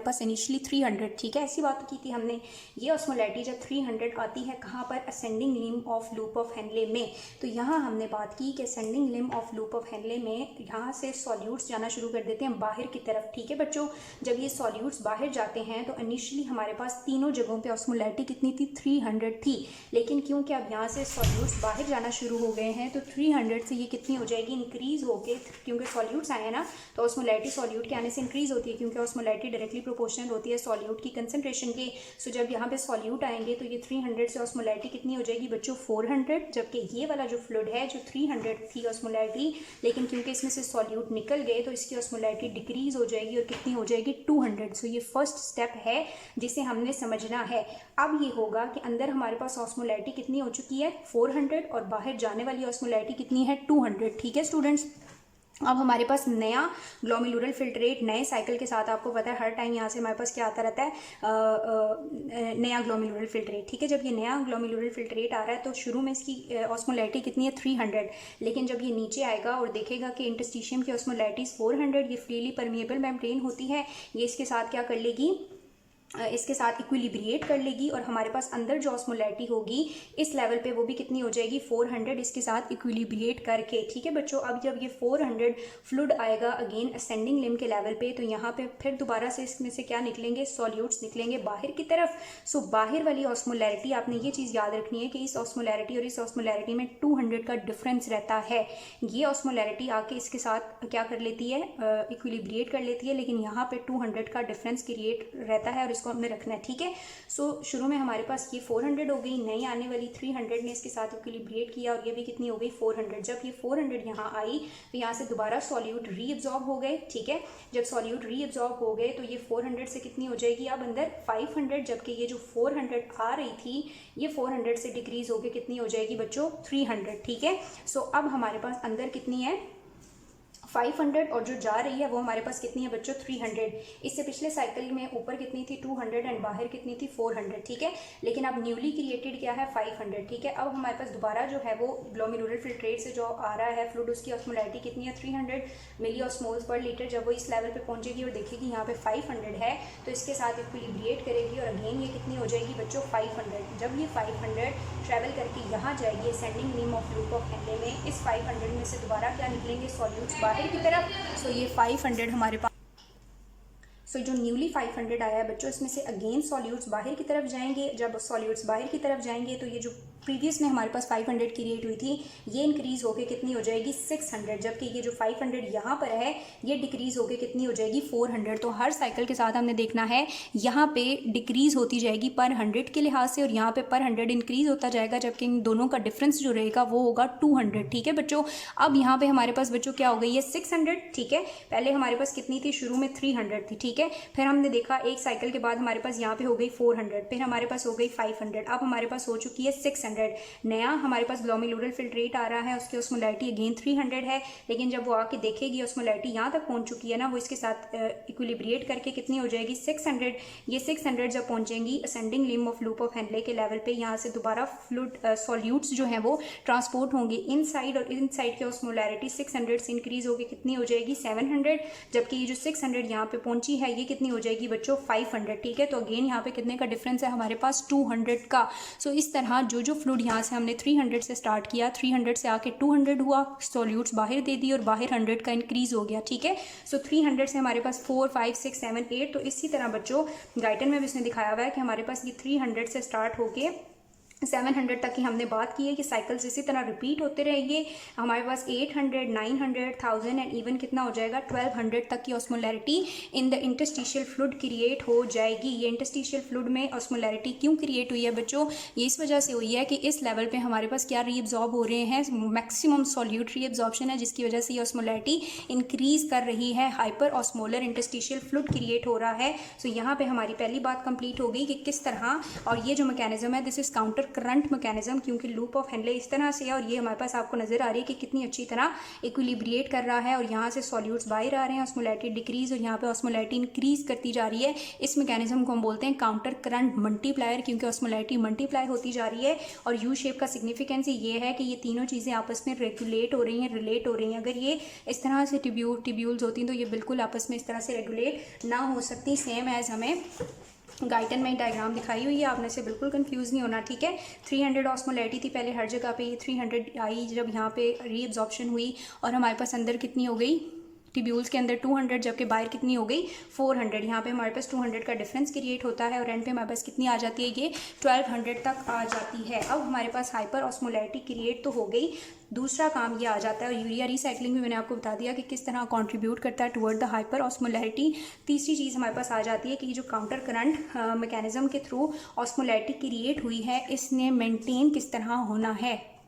पास initially 300, ठीक है, ऐसी बात की थी हमने। ये ऑस्मोलैरिटी जब 300 आती है कहाँ पर, ascending limb of loop of Henley में। तो यहाँ हमने बात की कि ascending limb of loop of Henley में यहाँ से सॉल्यूट्स जाना शुरू कर देते हैं बाहर की तरफ, ठीक है बच्चों। जब ये सॉल्यूट्स बाहर जाते हैं तो इनिशियली हमारे पास तीनों जगहों पे ऑस्मोलैरिटी कितनी थी, 300 थी। लेकिन क्योंकि अब यहाँ से सॉल्यूट्स बाहर जाना शुरू हो गए हैं तो 300 से ये कितनी हो जाएगी, इंक्रीज होके, क्योंकि सॉल्यूट्स आए हैं ना, तो ऑस्मोलैरिटी सॉल्यूट के आने से इंक्रीज होती है, क्योंकि ऑस्मोलैरिटी डायरेक्टली प्रोपोर्शनल होती है सॉल्यूट की कंसंट्रेशन के। सो जब यहाँ पे सॉल्यूट आएंगे तो ये 300 से ऑस्मोलैरिटी कितनी हो जाएगी बच्चों, 400। जबकि ये वाला जो फ्लूइड है जो 300 थी ऑस्मोलैरिटी, लेकिन क्योंकि इसमें से सॉल्यूट निकल गए तो इसकी ऑस्मोलैरिटी डिक्रीज हो जाएगी और कितनी हो जाएगी, 200। सो ये फर्स्ट स्टेप है जिसे हमने समझना है। अब ये होगा कि अंदर हमारे पास ऑस्मोलैरिटी कितनी हो चुकी है, 400, और बाहर जाने वाली ऑस्मोलैरिटी कितनी है, 200, ठीक है स्टूडेंट्स। अब हमारे पास नया ग्लोमेरुलर फिल्ट्रेट नए साइकिल के साथ, आपको पता है हर टाइम यहाँ से हमारे पास क्या आता रहता है, नया ग्लोमेरुलर फिल्ट्रेट, ठीक है। जब ये नया ग्लोमेरुलर फिल्ट्रेट आ रहा है तो शुरू में इसकी ऑस्मोलैरिटी कितनी है, 300, लेकिन जब ये नीचे आएगा और देखेगा कि इंटरस्टिशियम की ऑस्मोलैरिटी 400, ये फ्रीली परमिएबल मेम्ब्रेन होती है, ये इसके साथ क्या कर लेगी, इसके साथ इक्विलिब्रिएट कर लेगी, और हमारे पास अंदर जो ऑस्मोलैरिटी होगी इस लेवल पे वो भी कितनी हो जाएगी, 400, इसके साथ इक्विलिब्रिएट करके, ठीक है बच्चों। अब जब ये 400 फ्लूइड आएगा अगेन असेंडिंग लिम्ब के लेवल पे, तो यहाँ पे फिर दोबारा से इसमें से क्या निकलेंगे, सॉल्यूट्स निकलेंगे बाहर की तरफ। सो बाहर वाली ऑस्मोलैरिटी, आपने ये चीज़ याद रखनी है कि इस ऑस्मोलैरिटी और इस ऑस्मोलैरिटी में 200 का डिफरेंस रहता है। ये ऑस्मोलैरिटी आके इसके साथ क्या कर लेती है, इक्विलिब्रिएट कर लेती है, लेकिन यहाँ पे 200 का डिफरेंस क्रिएट रहता है और इसको हमने रखना है, ठीक है। सो शुरू में हमारे पास ये 400 हो गई, नई आने वाली 300 ने इसके साथ इक्विलिब्रिएट किया और ये भी कितनी हो गई, 400। जब ये 400 यहाँ आई तो यहाँ से दोबारा सॉल्यूट रीअब्जॉर्ब हो गए, ठीक है। जब सॉल्यूट रीअब्जॉर्ब हो गए तो ये 400 से कितनी हो जाएगी अब अंदर, 500, जबकि ये जो 400 आ रही थी ये 400 से डिक्रीज होकर कितनी हो जाएगी बच्चों, 300, ठीक है। सो अब हमारे पास अंदर कितनी है, 500, और जो जा रही है वो हमारे पास कितनी है बच्चों, 300। इससे पिछले साइकिल में ऊपर कितनी थी, 200, एंड बाहर कितनी थी, 400, ठीक है। लेकिन अब न्यूली क्रिएटेड क्या है, 500, ठीक है। अब हमारे पास दोबारा जो है वो ग्लोमेरुलर फिल्ट्रेट से जो आ रहा है फ्लूइड, उसकी ऑस्मोलैरिटी कितनी है, 300 मिली ऑस्मोल्स पर लीटर। जब वो इस लेवल पे पहुंचेगी और देखेगी यहाँ पे 500 है तो इसके साथ इक्विलिब्रिएट करेगी और अगेन ये कितनी हो जाएगी बच्चों, 500। जब ये 500 ट्रैवल करके यहाँ जाएगी ascending limb of loop of Henley में, इस 500 में से दोबारा क्या निकलेंगे, सॉल्यूट्स बाहर की तरफ। सो ये 500 हमारे पास, सो जो न्यूली 500 आया है बच्चों, इसमें से अगेन सॉल्यूट्स बाहर की तरफ जाएंगे। जब सॉल्यूट्स बाहर की तरफ जाएंगे तो ये जो प्रीवियस में हमारे पास 500 क्रिएट हुई थी ये इंक्रीज होके कितनी हो जाएगी, 600, जबकि ये जो 500 यहाँ पर है ये डिक्रीज होके कितनी हो जाएगी, 400। तो हर साइकिल के साथ हमने देखना है यहाँ पे डिक्रीज होती जाएगी पर 100 के लिहाज से, और यहाँ पे पर 100 इंक्रीज होता जाएगा, जबकि इन दोनों का डिफरेंस जो रहेगा वो होगा 200, ठीक है बच्चों। अब यहाँ पे हमारे पास बच्चों क्या हो गई है, 600, ठीक है। पहले हमारे पास कितनी थी, शुरू में 300 थी, ठीक है। फिर हमने देखा एक साइकिल के बाद हमारे पास यहाँ पे हो गई 400, फिर हमारे पास हो गई 500, अब हमारे पास हो चुकी है 600। नया हमारे पास ग्लोमेरुलर फिल्ट्रेट आ रहा है, उसकी ऑस्मोलैरिटी अगेन 300 है, लेकिन जब वो आके देखेगी ऑस्मोलैरिटी यहाँ तक पहुँच चुकी है ना, वो इसके साथ इक्विलिब्रिएट करके कितनी हो जाएगी, 600। ये 600 जब पहुँचेंगी ascending limb of loop of Henle के लेवल पे, यहाँ से दोबारा फ्लूइड सॉल्यूट्स जो हैं वो ट्रांसपोर्ट होंगे इन साइड, और इन साइड की ऑस्मोलैरिटी 600 से इंक्रीज होकर कितनी हो जाएगी, 700, जबकि ये जो 600 यहाँ पे पहुंची है ये कितनी हो जाएगी बच्चों, 500, ठीक है। तो अगेन यहाँ पे कितने का डिफरेंस है हमारे पास, 200 का। सो इस तरह जो फ्लूइड यहाँ से हमने 300 से स्टार्ट किया, 300 से आके 200 हुआ, सॉल्यूट्स बाहर दे दी और बाहर 100 का इंक्रीज हो गया, ठीक है। सो 300 से हमारे पास 4, 5, 6, 7, 8, तो इसी तरह बच्चों गाइटन में भी इसने दिखाया हुआ है कि हमारे पास ये 300 से स्टार्ट होके 700 तक की हमने बात की है कि साइकिल्स इसी तरह रिपीट होते रहेंगे। हमारे पास 800, 900, 1000 एंड इवन कितना हो जाएगा, 1200 तक की osmolarity in the interstitial fluid create हो जाएगी। ये इंटरस्टिशियल फ्लूइड में ऑस्मोलैरिटी क्यों क्रिएट हुई है बच्चों, ये इस वजह से हुई है कि इस लेवल पे हमारे पास क्या रीअब्जॉर्ब हो रहे हैं, मैक्सिमम सॉल्यूट रीअब्जॉर्प्शन है, जिसकी वजह से ये ऑस्मोलैरिटी इंक्रीज कर रही है, hyper osmolar interstitial fluid create हो रहा है। सो यहाँ पे हमारी पहली बात कंप्लीट हो गई कि किस तरह, और ये जो मैकेनिज्म है this is counter current mechanism, क्योंकि लूप ऑफ हेनले इस तरह से है और ये हमारे पास आपको नज़र आ रही है कि कितनी अच्छी तरह इक्विलिब्रिएट कर रहा है, और यहाँ से सॉल्यूट्स बाहर आ रहे हैं, ऑस्मोलैरिटी डिक्रीज और यहाँ पे ऑस्मोलैरिटी इंक्रीज करती जा रही है। इस मैकेनिज्म को हम बोलते हैं काउंटर करंट मल्टीप्लायर, क्योंकि ऑस्मोलैरिटी मल्टीप्लाई होती जा रही है। और यू शेप का सिग्निफिकेंस ये है कि ये तीनों चीज़ें आपस में रेगुलेट हो रही हैं, रिलेट हो रही हैं। अगर ये इस तरह से टिब्यूल्स होती हैं तो ये बिल्कुल आपस में इस तरह से रेगुलेट ना हो सकती, सेम एज हमें गाइटन में डायग्राम दिखाई हुई है, आपने से बिल्कुल कंफ्यूज नहीं होना, ठीक है। 300 ऑस्मोलैरिटी थी पहले हर जगह पे, ये 300 आई जब यहाँ पे रीअब्जॉर्प्शन हुई, और हमारे पास अंदर कितनी हो गई टिब्यूल्स के अंदर 200, जबकि बाहर कितनी हो गई 400। यहाँ पे हमारे पास 200 का डिफरेंस क्रिएट होता है और एंड पे हमारे पास कितनी आ जाती है, ये 1200 तक आ जाती है। अब हमारे पास हाइपर ऑस्मोलैरिटी क्रिएट तो हो गई, दूसरा काम ये आ जाता है, और यूरिया रिसाइकलिंग भी मैंने आपको बता दिया कि किस तरह कंट्रीब्यूट करता है टुवर्ड द हाइपर ऑस्मोलैरिटी। तीसरी चीज़ हमारे पास आ जाती है कि जो काउंटर करंट मैकेनिज्म के थ्रू ऑस्मोलैरिटी क्रिएट हुई है, इसने मेंटेन किस तरह होना है।